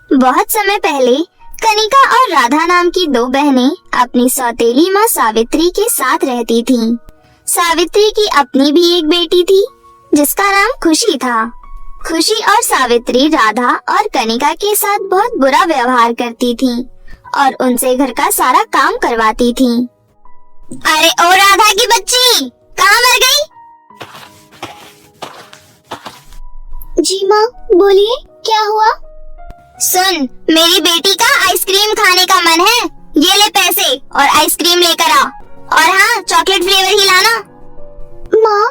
बहुत समय पहले कनिका और राधा नाम की दो बहनें अपनी सौतेली माँ सावित्री के साथ रहती थीं। सावित्री की अपनी भी एक बेटी थी जिसका नाम खुशी था। खुशी और सावित्री राधा और कनिका के साथ बहुत बुरा व्यवहार करती थीं और उनसे घर का सारा काम करवाती थीं। अरे ओ राधा की बच्ची, कहाँ मर गई? जी माँ, बोलिए क्या हुआ? सुन, मेरी बेटी का आइसक्रीम खाने का मन है। ये ले पैसे और आइसक्रीम लेकर आ। और हाँ, चॉकलेट फ्लेवर ही लाना। माँ,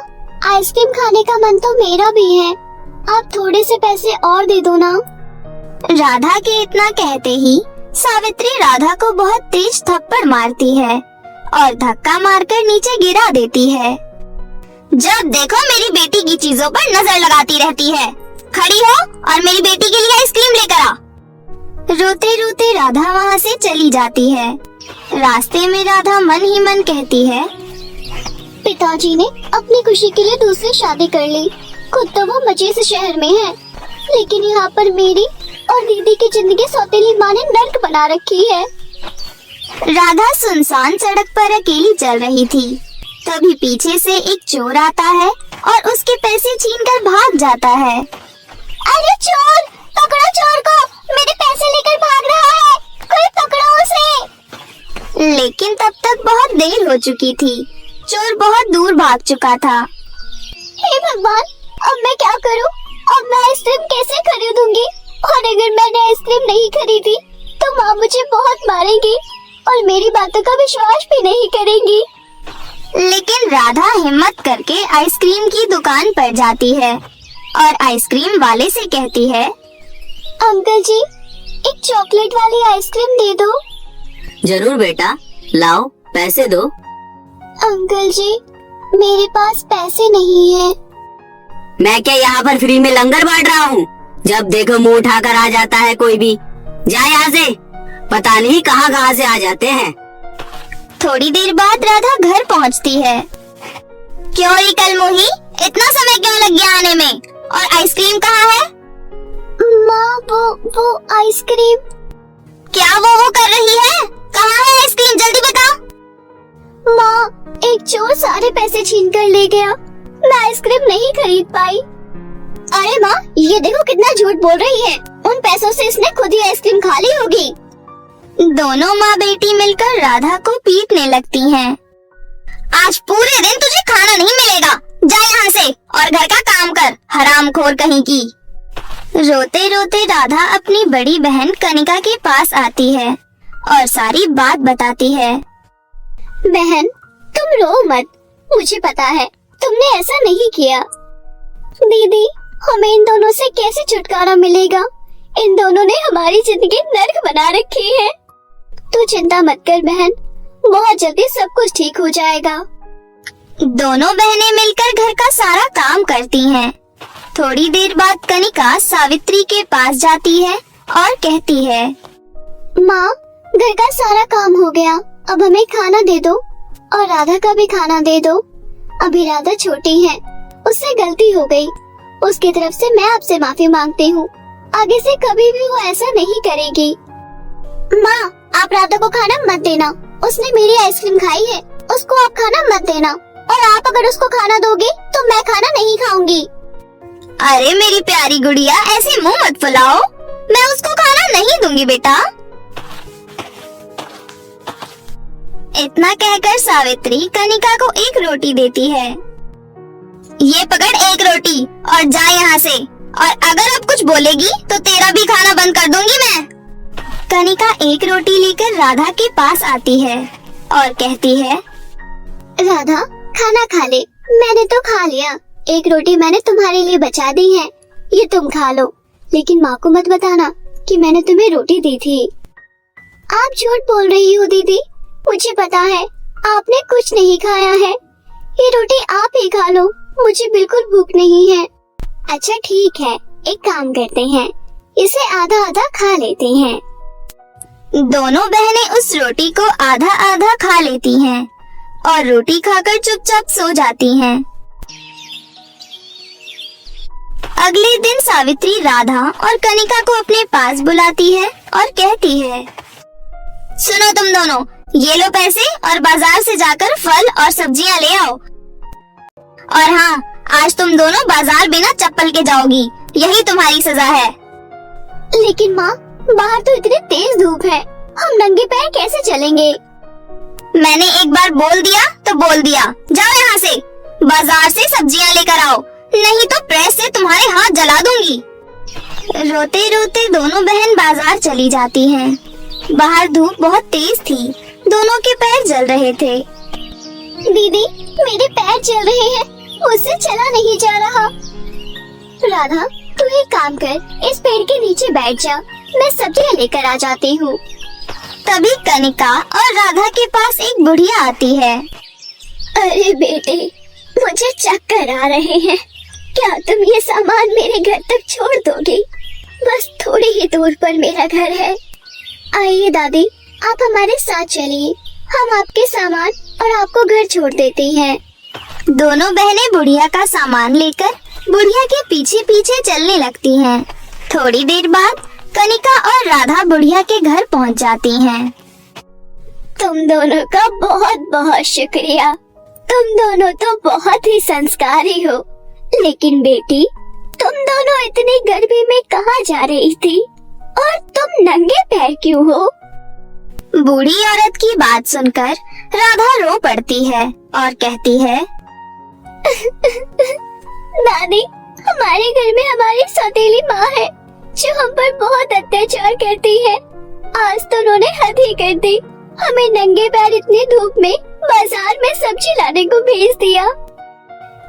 आइसक्रीम खाने का मन तो मेरा भी है। आप थोड़े से पैसे और दे दो ना। राधा के इतना कहते ही सावित्री राधा को बहुत तेज थप्पड़ मारती है और धक्का मारकर नीचे गिरा देती है। जब देखो मेरी बेटी की चीजों पर नजर लगाती रहती है। खड़ी हो और मेरी बेटी के लिए आइसक्रीम लेकर आ। रोते रोते राधा वहाँ से चली जाती है। रास्ते में राधा मन ही मन कहती है, पिताजी ने अपनी खुशी के लिए दूसरी शादी कर ली। खुद तो वो मजे से शहर में है, लेकिन यहाँ पर मेरी और दीदी की जिंदगी सौतेली माँ ने नर्क बना रखी है। राधा सुनसान सड़क पर अकेली चल रही थी। तभी पीछे से एक चोर आता है और उसके पैसे छीनकर भाग जाता है। अरे चोर, पकड़ो चोर को, मेरे पैसे लेकर भाग रहा है, कोई पकड़ो उसे। लेकिन तब तक बहुत देर हो चुकी थी। चोर बहुत दूर भाग चुका था। हे भगवान, अब मैं क्या करूं? अब मैं आइसक्रीम कैसे खरीदूंगी? और अगर मैंने आइसक्रीम नहीं खरीदी तो माँ मुझे बहुत मारेगी और मेरी बातों का विश्वास भी नहीं करेंगी। लेकिन राधा हिम्मत करके आइसक्रीम की दुकान पर जाती है और आइसक्रीम वाले से कहती है, अंकल जी, एक चॉकलेट वाली आइसक्रीम दे दो। जरूर बेटा, लाओ पैसे दो। अंकल जी, मेरे पास पैसे नहीं है। मैं क्या यहाँ पर फ्री में लंगर बांट रहा हूँ? जब देखो मुंह उठाकर आ जाता है कोई भी। जा यहाँ से, पता नहीं कहाँ से आ जाते हैं। थोड़ी देर बाद राधा घर पहुँचती है। क्यों री कलमुही, इतना समय क्यों लग गया आने में? और आइसक्रीम कहाँ है? माँ, वो आइसक्रीम। क्या वो कर रही है? कहाँ है आइसक्रीम? जल्दी बताओ। माँ, एक चोर सारे पैसे छीन कर ले गया। मैं आइसक्रीम नहीं खरीद पाई। अरे माँ, ये देखो कितना झूठ बोल रही है। उन पैसों से इसने खुद ही आइसक्रीम खा ली होगी। दोनों माँ बेटी मिलकर राधा को पीटने लगती हैं। आज पूरे दिन तुझे खाना नहीं मिलेगा। जा यहाँ से और घर का काम कर, हरामखोर कहीं की। रोते रोते राधा अपनी बड़ी बहन कनिका के पास आती है और सारी बात बताती है। बहन, तुम रो मत, मुझे पता है तुमने ऐसा नहीं किया। दीदी, हमें इन दोनों से कैसे छुटकारा मिलेगा? इन दोनों ने हमारी जिंदगी नर्क बना रखी है। तू चिंता मत कर बहन, बहुत जल्दी सब कुछ ठीक हो जाएगा। दोनों बहनें मिलकर घर का सारा काम करती हैं। थोड़ी देर बाद कनिका सावित्री के पास जाती है और कहती है, माँ, घर का सारा काम हो गया, अब हमें खाना दे दो और राधा का भी खाना दे दो। अभी राधा छोटी है, उससे गलती हो गई। उसकी तरफ से मैं आपसे माफी मांगती हूँ। आगे से कभी भी वो ऐसा नहीं करेगी। माँ, आप राधा को खाना मत देना, उसने मेरी आइसक्रीम खाई है, उसको आप खाना मत देना। और आप अगर उसको खाना दोगे तो मैं खाना नहीं खाऊंगी। अरे मेरी प्यारी गुड़िया, ऐसे मुंह मत फुलाओ। मैं उसको खाना नहीं दूंगी बेटा। इतना कहकर सावित्री कनिका को एक रोटी देती है। ये पकड़ एक रोटी और जा यहाँ से। और अगर अब कुछ बोलेगी तो तेरा भी खाना बंद कर दूंगी मैं। कनिका एक रोटी लेकर राधा के पास आती है और कहती है, राधा, खाना खा ले। मैंने तो खा लिया। एक रोटी मैंने तुम्हारे लिए बचा दी है, ये तुम खा लो। लेकिन माँ को मत बताना कि मैंने तुम्हें रोटी दी थी। आप झूठ बोल रही हो दीदी, मुझे पता है आपने कुछ नहीं खाया है। ये रोटी आप ही खा लो, मुझे बिल्कुल भूख नहीं है। अच्छा ठीक है, एक काम करते हैं, इसे आधा आधा खा लेते हैं। दोनों बहनें उस रोटी को आधा आधा खा लेती हैं और रोटी खाकर चुपचाप सो जाती हैं। अगले दिन सावित्री राधा और कनिका को अपने पास बुलाती है और कहती है, सुनो तुम दोनों, ये लो पैसे और बाजार से जाकर फल और सब्जियां ले आओ। और हाँ, आज तुम दोनों बाजार बिना चप्पल के जाओगी, यही तुम्हारी सजा है। लेकिन माँ, बाहर तो इतनी तेज धूप है, हम नंगे पैर कैसे चलेंगे? मैंने एक बार बोल दिया तो बोल दिया, जाओ यहाँ से, बाजार से सब्जियां लेकर आओ, नहीं तो प्रेस से तुम्हारे हाथ जला दूंगी। रोते रोते दोनों बहन बाजार चली जाती हैं। बाहर धूप बहुत तेज थी, दोनों के पैर जल रहे थे। दीदी, मेरे पैर जल रहे हैं, मुझसे चला नहीं जा रहा। राधा, तू एक काम कर, इस पेड़ के नीचे बैठ जा, मैं सब्जियां लेकर आ जाती हूँ। तभी कनिका और राधा के पास एक बुढ़िया आती है। अरे बेटे, मुझे चक्कर आ रहे हैं, क्या तुम ये सामान मेरे घर तक छोड़ दोगे? बस थोड़ी ही दूर पर मेरा घर है। आइए दादी, आप हमारे साथ चलिए, हम आपके सामान और आपको घर छोड़ देते हैं। दोनों बहनें बुढ़िया का सामान लेकर बुढ़िया के पीछे पीछे चलने लगती हैं। थोड़ी देर बाद कनिका और राधा बुढ़िया के घर पहुंच जाती हैं। तुम दोनों का बहुत बहुत शुक्रिया, तुम दोनों तो बहुत ही संस्कारी हो। लेकिन बेटी, तुम दोनों इतनी गर्मी में कहाँ जा रही थी और तुम नंगे पैर क्यों हो? बूढ़ी औरत की बात सुनकर राधा रो पड़ती है और कहती है, दादी, हमारे घर में हमारी सौतेली माँ है जो हम पर बहुत अत्याचार करती है। आज तो उन्होंने हद ही कर दी, हमें नंगे पैर इतनी धूप में बाजार में सब्जी लाने को भेज दिया।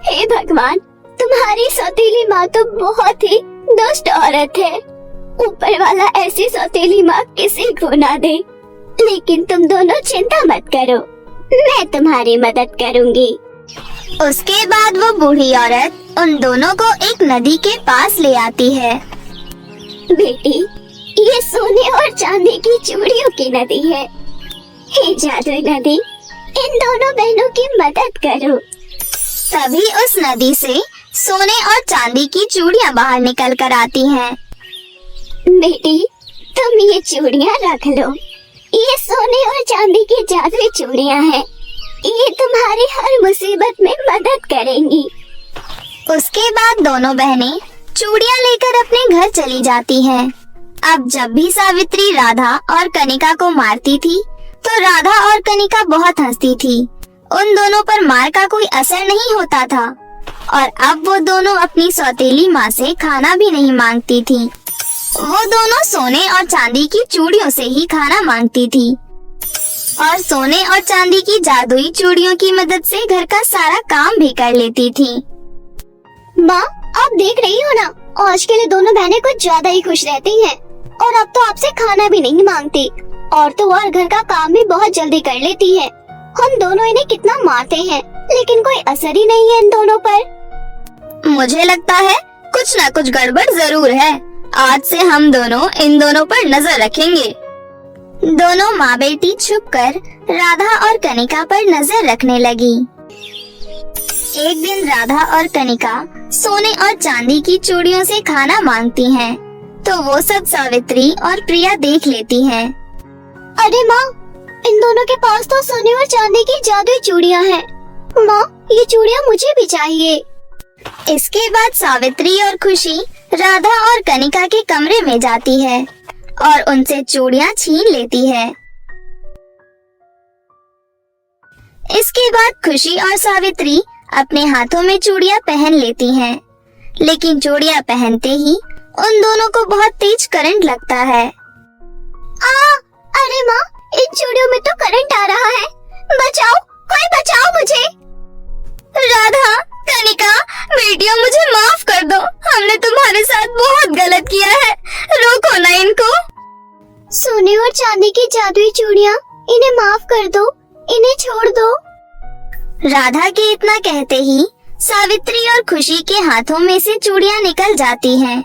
हे भगवान, तुम्हारी सौतेली माँ तो बहुत ही दुष्ट औरत है। ऊपर वाला ऐसी सौतेली माँ किसी को ना दे। लेकिन तुम दोनों चिंता मत करो, मैं तुम्हारी मदद करूँगी। उसके बाद वो बूढ़ी औरत उन दोनों को एक नदी के पास ले आती है। बेटी, ये सोने और चांदी की चूड़ियों की नदी है। हे जादुई नदी, इन दोनों बहनों की मदद करो। तभी उस नदी से सोने और चांदी की चूड़ियां बाहर निकल कर आती हैं। बेटी, तुम ये चूड़ियां रख लो, ये सोने और चांदी की जादुई चूड़ियां हैं। ये तुम्हारी हर मुसीबत में मदद करेंगी। उसके बाद दोनों बहनें चूड़ियां लेकर अपने घर चली जाती हैं। अब जब भी सावित्री राधा और कनिका को मारती थी तो राधा और कनिका बहुत हंसती थी। उन दोनों पर मार का कोई असर नहीं होता था और अब वो दोनों अपनी सौतेली माँ से खाना भी नहीं मांगती थी। वो दोनों सोने और चांदी की चूड़ियों से ही खाना मांगती थी और सोने और चांदी की जादुई चूड़ियों की मदद से घर का सारा काम भी कर लेती थी। माँ, आप देख रही हो ना, आज के लिए दोनों बहनें कुछ ज्यादा ही खुश रहती हैं और अब तो आपसे खाना भी नहीं मांगती और तो और घर का काम भी बहुत जल्दी कर लेती है। हम दोनों इन्हें कितना मारते हैं लेकिन कोई असर ही नहीं है इन दोनों पर। मुझे लगता है कुछ न कुछ गड़बड़ जरूर है। आज से हम दोनों इन दोनों पर नजर रखेंगे। दोनों माँ बेटी छुपकर राधा और कनिका पर नजर रखने लगी। एक दिन राधा और कनिका सोने और चांदी की चूड़ियों से खाना मांगती हैं, तो वो सब सावित्री और प्रिया देख लेती हैं। अरे माँ, इन दोनों के पास तो सोने और चांदी की जादुई चूड़ियाँ हैं। माँ, ये चूड़ियाँ मुझे भी चाहिए। इसके बाद सावित्री और खुशी राधा और कनिका के कमरे में जाती है और उनसे चूड़ियाँ छीन लेती है। इसके बाद खुशी और सावित्री अपने हाथों में चूड़ियाँ पहन लेती हैं, लेकिन चूड़ियाँ पहनते ही उन दोनों को बहुत तेज करंट लगता है। अरे माँ, इन चूड़ियों में तो करंट आ रहा है, बचाओ, कोई बचाओ मुझे। राधा, कनिका, बेटियों मुझे माफ कर दो, हमने तुम्हारे साथ बहुत गलत किया है, रोको ना इनको। सोने और चांदी की जादुई चूड़ियाँ, इन्हें माफ कर दो, इन्हें छोड़ दो। राधा के इतना कहते ही सावित्री और खुशी के हाथों में से चूड़ियाँ निकल जाती हैं।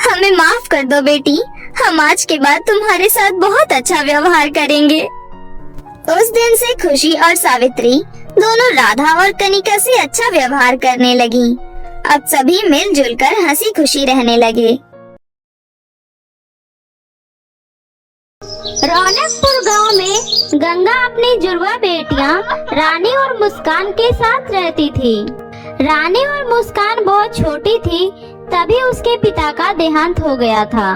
हमें माफ कर दो बेटी, हम आज के बाद तुम्हारे साथ बहुत अच्छा व्यवहार करेंगे। उस दिन से खुशी और सावित्री दोनों राधा और कनिका से अच्छा व्यवहार करने लगी अब सभी मिलजुल कर हंसी खुशी रहने लगे। रौनकपुर गांव में गंगा अपनी जुड़वा बेटियां रानी और मुस्कान के साथ रहती थी। रानी और मुस्कान बहुत छोटी थी, तभी उसके पिता का देहांत हो गया था।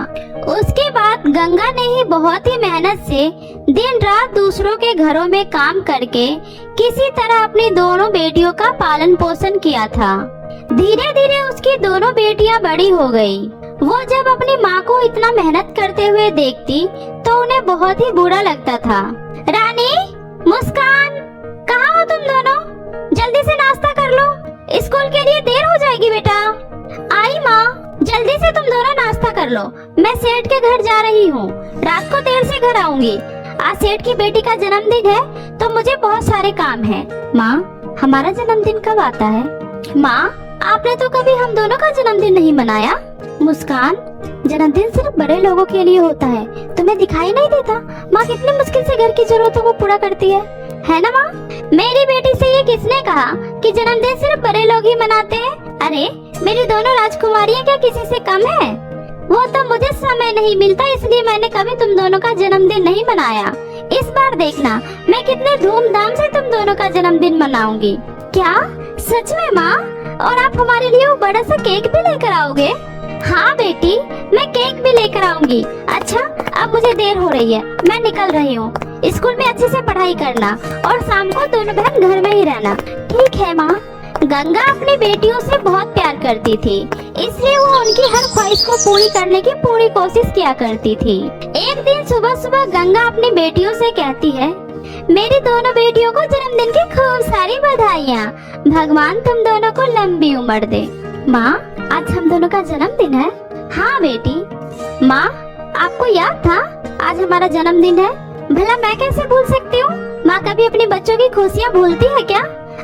उसके बाद गंगा ने ही बहुत ही मेहनत से दिन रात दूसरों के घरों में काम करके किसी तरह अपनी दोनों बेटियों का पालन पोषण किया था। धीरे धीरे उसकी दोनों बेटियां बड़ी हो गई। वो जब अपनी माँ को इतना मेहनत करते हुए देखती तो उन्हें बहुत ही बुरा लगता था। रानी, मुस्कान, कहाँ हो तुम दोनों? जल्दी से नाश्ता कर लो, स्कूल के लिए देर हो जाएगी बेटा। आई माँ, जल्दी से तुम दोनों नाश्ता कर लो, मैं सेठ के घर जा रही हूँ, रात को देर से घर आऊंगी। आज सेठ की बेटी का जन्मदिन है तो मुझे बहुत सारे काम है। माँ, हमारा जन्मदिन कब आता है? माँ, आपने तो कभी हम दोनों का जन्मदिन नहीं मनाया। मुस्कान, जन्मदिन सिर्फ बड़े लोगों के लिए होता है, तुम्हें दिखाई नहीं देता माँ कितनी मुश्किल से घर की जरूरतों को पूरा करती है ना माँ? मेरी बेटी से ये किसने कहा कि जन्मदिन सिर्फ बड़े लोग ही मनाते हैं? अरे, मेरी दोनों राजकुमारियाँ क्या किसी से कम है? वो तो मुझे समय नहीं मिलता, इसलिए मैंने कभी तुम दोनों का जन्मदिन नहीं मनाया। इस बार देखना मैं कितने धूमधाम से तुम दोनों का जन्मदिन मनाऊंगी। क्या सच में माँ? और आप हमारे लिए वो बड़ा सा केक भी लेकर आओगे? हाँ बेटी, मैं केक भी लेकर आऊंगी। अच्छा, अब मुझे देर हो रही है, मैं निकल रही हूँ। स्कूल में अच्छे से पढ़ाई करना और शाम को दोनों बहन घर में ही रहना। ठीक है माँ। गंगा अपनी बेटियों से बहुत प्यार करती थी, इसलिए वो उनकी हर ख्वाहिश को पूरी करने की पूरी कोशिश किया करती थी। एक दिन सुबह सुबह गंगा अपनी बेटियों से कहती है, मेरी दोनों बेटियों को जन्मदिन की खूब सारी बधाइयाँ। भगवान तुम दोनों को लंबी उम्र दे। माँ, आज हम दोनों का जन्मदिन है। हाँ बेटी। माँ, आपको याद था आज हमारा जन्मदिन है? भला मैं कैसे भूल सकती हूँ? माँ कभी अपने बच्चों की खुशियाँ भूलती है क्या?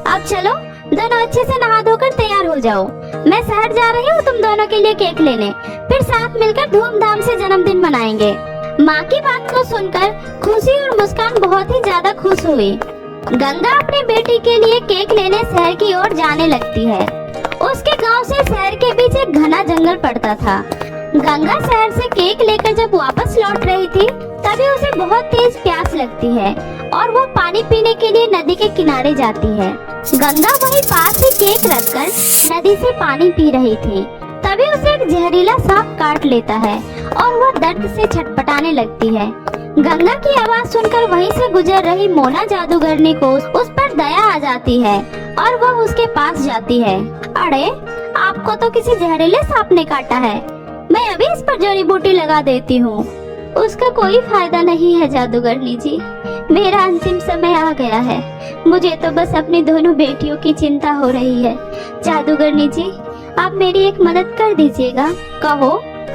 अब चलो दोनों अच्छे से नहा धोकर तैयार हो जाओ, मैं शहर जा रही हूँ तुम दोनों के लिए केक लेने, फिर साथ मिलकर धूमधाम से जन्मदिन मनाएंगे। माँ की बात को सुनकर खुशी और मुस्कान बहुत ही ज्यादा खुश हुई। गंगा अपनी बेटी के लिए केक लेने शहर की ओर जाने लगती है। उसके गांव से शहर के बीच एक घना जंगल पड़ता था। गंगा शहर से केक लेकर जब वापस लौट रही थी तभी उसे बहुत तेज प्यास लगती है और वो पानी पीने के लिए नदी के किनारे जाती है। गंगा वहीं पास ही केक रखकर नदी से पानी पी रही थी, तभी उसे एक जहरीला सांप काट लेता है और वो दर्द से छटपटाने लगती है। गंगा की आवाज सुनकर वहीं से गुजर रही मोना जादूगरनी को उस पर दया आ जाती है और वह उसके पास जाती है। अरे, आपको तो किसी जहरीले सांप ने काटा है, मैं अभी इस पर जड़ी बूटी लगा देती हूँ। उसका कोई फायदा नहीं है जादूगरनी जी, मेरा अंतिम समय आ गया है, मुझे तो बस अपनी दोनों बेटियों की चिंता हो रही है। जादूगरनी जी, आप मेरी एक मदद कर दीजिएगा। कहो,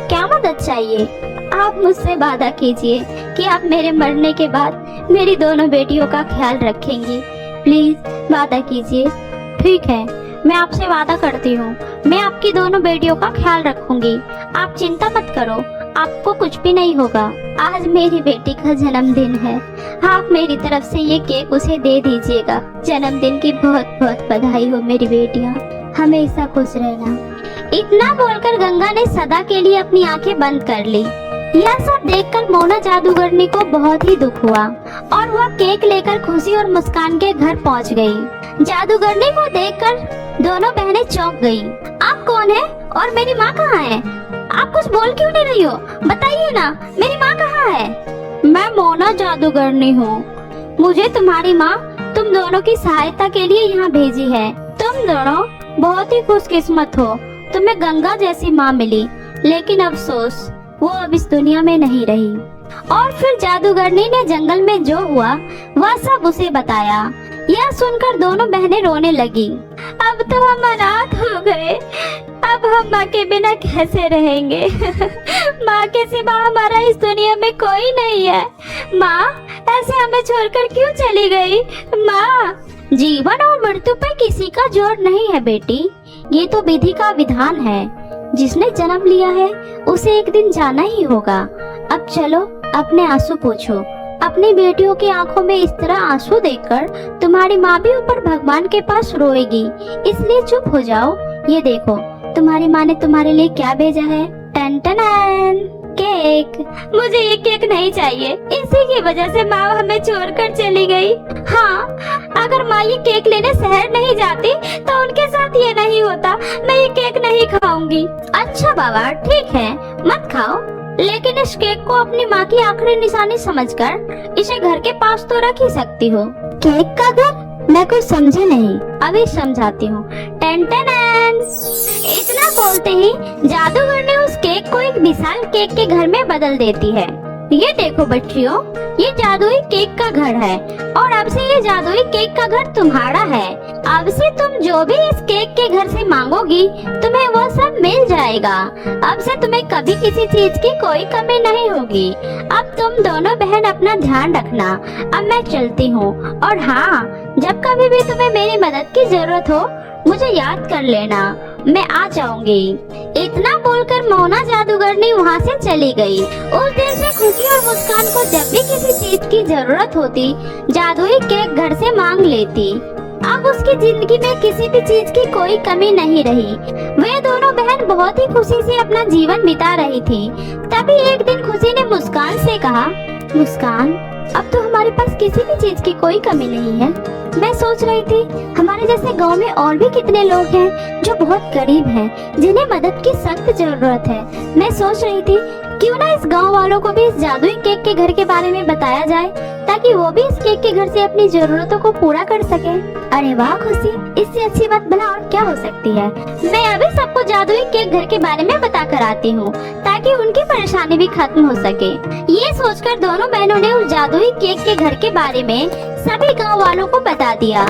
क्या मदद चाहिए? आप मुझसे वादा कीजिए कि आप मेरे मरने के बाद मेरी दोनों बेटियों का ख्याल रखेंगी। प्लीज वादा कीजिए। ठीक है, मैं आपसे वादा करती हूँ, मैं आपकी दोनों बेटियों का ख्याल रखूंगी, आप चिंता मत करो, आपको कुछ भी नहीं होगा। आज मेरी बेटी का जन्मदिन है, आप मेरी तरफ से ये केक उसे दे दीजिएगा। जन्मदिन की बहुत बहुत बधाई हो मेरी बेटियाँ, हमेशा खुश रहना। इतना बोलकर गंगा ने सदा के लिए अपनी आंखें बंद कर ली। यह सब देखकर मोना जादूगरनी को बहुत ही दुख हुआ और वह केक लेकर खुशी और मुस्कान के घर पहुंच गई। जादूगरनी को देखकर दोनों बहनें चौंक गईं। आप कौन है और मेरी माँ कहाँ है? आप कुछ बोल क्यों नहीं रही हो? बताइए ना, मेरी माँ कहाँ है? मैं मोना जादूगरनी हूँ, मुझे तुम्हारी माँ तुम दोनों की सहायता के लिए यहाँ भेजी है। तुम दोनों बहुत ही खुशकिस्मत हो, तुम्हें गंगा जैसी माँ मिली, लेकिन अफसोस वो अब इस दुनिया में नहीं रही। और फिर जादूगरनी ने जंगल में जो हुआ वह सब उसे बताया। यह सुनकर दोनों बहनें रोने लगी। अब तो हम अनाथ हो गए, अब हम माँ के बिना कैसे रहेंगे? माँ के सिवा हमारा इस दुनिया में कोई नहीं है। माँ ऐसे हमें छोड़कर क्यों चली गई? माँ, जीवन और मृत्यु पर किसी का जोर नहीं है बेटी, ये तो विधि का विधान है। जिसने जन्म लिया है उसे एक दिन जाना ही होगा। अब चलो अपने आंसू पोंछो। अपनी बेटियों की आंखों में इस तरह आंसू देखकर तुम्हारी माँ भी ऊपर भगवान के पास रोएगी, इसलिए चुप हो जाओ, ये देखो तुम्हारी माँ ने तुम्हारे लिए क्या भेजा है। टन टन केक। मुझे ये केक नहीं चाहिए, इसी की वजह से माँ हमें छोड़कर चली गई। हाँ, अगर माँ ये केक लेने शहर नहीं जाती तो उनके साथ ये नहीं होता। मैं ये केक नहीं खाऊंगी। अच्छा बाबा ठीक है, मत खाओ, लेकिन इस केक को अपनी माँ की आखिरी निशानी समझकर इसे घर के पास तो रख ही सकती हो। केक का घर? मैं कुछ समझे नहीं, अभी समझाती हूँ। Ten ten. इतना बोलते ही जादूगर ने उस केक को एक विशाल केक के घर में बदल देती है। ये देखो बच्चियों, ये जादुई केक का घर है और अब से ये जादुई केक का घर तुम्हारा है। अब से तुम जो भी इस केक के घर से मांगोगी तुम्हें वो सब मिल जाएगा। अब से तुम्हें कभी किसी चीज की कोई कमी नहीं होगी। अब तुम दोनों बहन अपना ध्यान रखना। अब मैं चलती हूँ, और हाँ, जब कभी भी तुम्हें मेरी मदद की जरूरत हो मुझे याद कर लेना, मैं आ जाऊंगी। इतना बोलकर मोना जादूगरनी वहाँ से चली गई। उस दिन से खुशी और मुस्कान को जब भी किसी चीज की जरूरत होती जादुई केक घर से मांग लेती। अब उसकी जिंदगी में किसी भी चीज की कोई कमी नहीं रही। वे दोनों बहन बहुत ही खुशी से अपना जीवन बिता रही थी। तभी एक दिन खुशी ने मुस्कान से कहा, मुस्कान, अब तो हमारे पास किसी भी चीज की कोई कमी नहीं है। मैं सोच रही थी हमारे जैसे गांव में और भी कितने लोग हैं जो बहुत गरीब हैं, जिन्हें मदद की सख्त जरूरत है। मैं सोच रही थी क्यों ना इस गांव वालों को भी इस जादुई केक के घर के बारे में बताया जाए, ताकि वो भी इस केक के घर से अपनी जरूरतों को पूरा कर सके। अरे वाह खुशी, इससे अच्छी बात भला और क्या हो सकती है। मैं अभी सबको जादुई केक घर के बारे में बता कर आती हूँ, ताकि उनकी परेशानी भी खत्म हो सके। ये सोचकर दोनों बहनों ने उस जादुई केक के घर के बारे में सभी गांव वालों को बता दिया।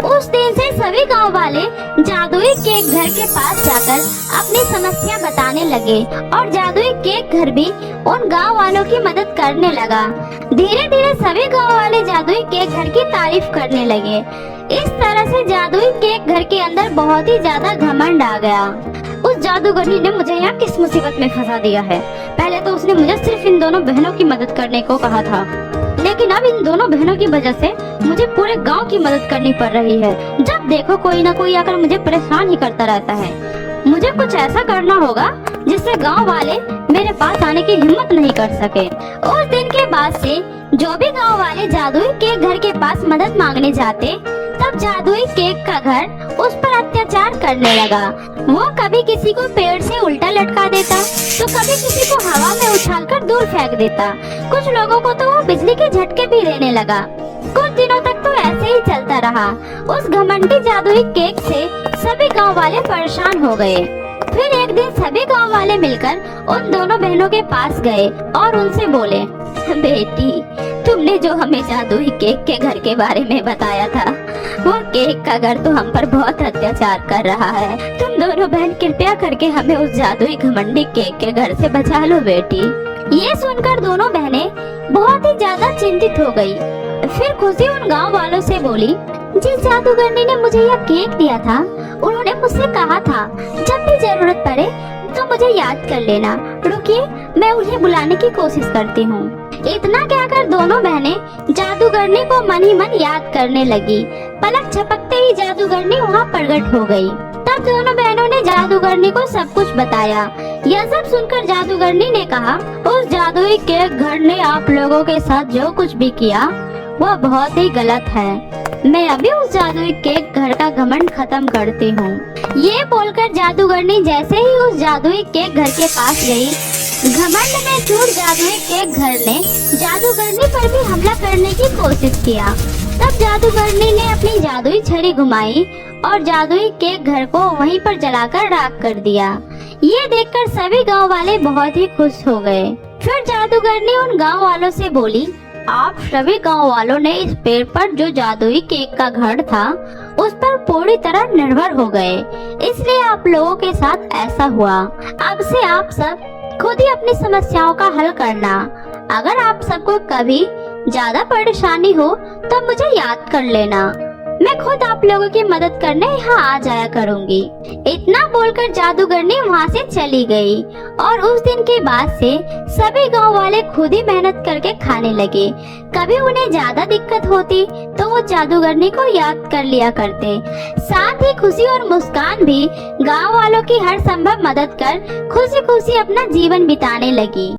उस दिन से सभी गांव वाले जादुई केक घर के पास जाकर अपनी समस्या बताने लगे और जादुई केक घर भी उन गांव वालों की मदद करने लगा। धीरे धीरे सभी गांव वाले जादुई केक घर की तारीफ करने लगे। इस तरह से जादुई केक घर के अंदर बहुत ही ज्यादा घमंड आ गया। उस जादूगरनी ने मुझे यहाँ किस मुसीबत में फंसा दिया है। पहले तो उसने मुझे सिर्फ इन दोनों बहनों की मदद करने को कहा था, लेकिन अब इन दोनों बहनों की वजह से मुझे पूरे गांव की मदद करनी पड़ रही है। जब देखो कोई ना कोई आकर मुझे परेशान ही करता रहता है। मुझे कुछ ऐसा करना होगा जिससे गांव वाले मेरे पास आने की हिम्मत नहीं कर सके। उस दिन के बाद से जो भी गांव वाले जादुई केक घर के पास मदद मांगने जाते, तब जादुई केक का घर उस पर अत्याचार करने लगा। वो कभी किसी को पेड़ से उल्टा लटका देता, तो कभी किसी को हवा में उछालकर दूर फेंक देता। कुछ लोगों को तो वो बिजली के झटके भी देने लगा। कुछ दिनों तक तो ऐसे ही चलता रहा। उस घमंडी जादुई केक से सभी गांव वाले परेशान हो गए। फिर एक दिन सभी गांव वाले मिलकर उन दोनों बहनों के पास गए और उनसे बोले, बेटी, तुमने जो हमें जादुई केक के घर के बारे में बताया था, वो केक का घर तो हम पर बहुत अत्याचार कर रहा है। तुम दोनों बहन कृपया करके हमें उस जादुई घमंडी केक के घर से बचा लो बेटी। ये सुनकर दोनों बहनें बहुत ही ज्यादा चिंतित हो गई। फिर खुशी उन गांव वालों से बोली, जिस जादूगरनी ने मुझे यह केक दिया था, उन्होंने मुझसे कहा था जब भी जरूरत पड़े तो मुझे याद कर लेना। रुकिए, मैं उन्हें बुलाने की कोशिश करती हूँ। इतना कहकर दोनों बहनें जादूगरनी को मन ही मन याद करने लगी। पलक झपकते ही जादूगरनी वहाँ प्रकट हो गई। तब दोनों बहनों ने जादूगरनी को सब कुछ बताया। यह सब सुनकर जादूगरनी ने कहा, उस जादुई केक घर ने आप लोगों के साथ जो कुछ भी किया वह बहुत ही गलत है। मैं अभी उस जादुई केक घर का घमंड खत्म करती हूँ। ये बोलकर जादूगरनी जैसे ही उस जादुई केक घर के पास गई, घमंड में चूर जादुई केक घर ने जादूगरनी पर भी हमला करने की कोशिश किया। तब जादूगरनी ने अपनी जादुई छड़ी घुमाई और जादुई केक घर को वहीं पर जलाकर राख कर दिया। ये देखकर सभी गांव वाले बहुत ही खुश हो गए। फिर जादूगरनी उन गांव वालों से बोली, आप सभी गांव वालों ने इस पेड़ पर जो जादुई केक का घर था उस पर पूरी तरह निर्भर हो गए, इसलिए आप लोगों के साथ ऐसा हुआ। अब से आप सब खुद ही अपनी समस्याओं का हल करना। अगर आप सबको कभी ज्यादा परेशानी हो तो मुझे याद कर लेना। मैं खुद आप लोगों की मदद करने यहाँ आ जाया करूँगी। इतना बोलकर जादूगरनी वहाँ से चली गई और उस दिन के बाद से सभी गांव वाले खुद ही मेहनत करके खाने लगे। कभी उन्हें ज्यादा दिक्कत होती तो वो जादूगरनी को याद कर लिया करते। साथ ही खुशी और मुस्कान भी गांव वालों की हर संभव मदद कर खुशी खुशी अपना जीवन बिताने लगी।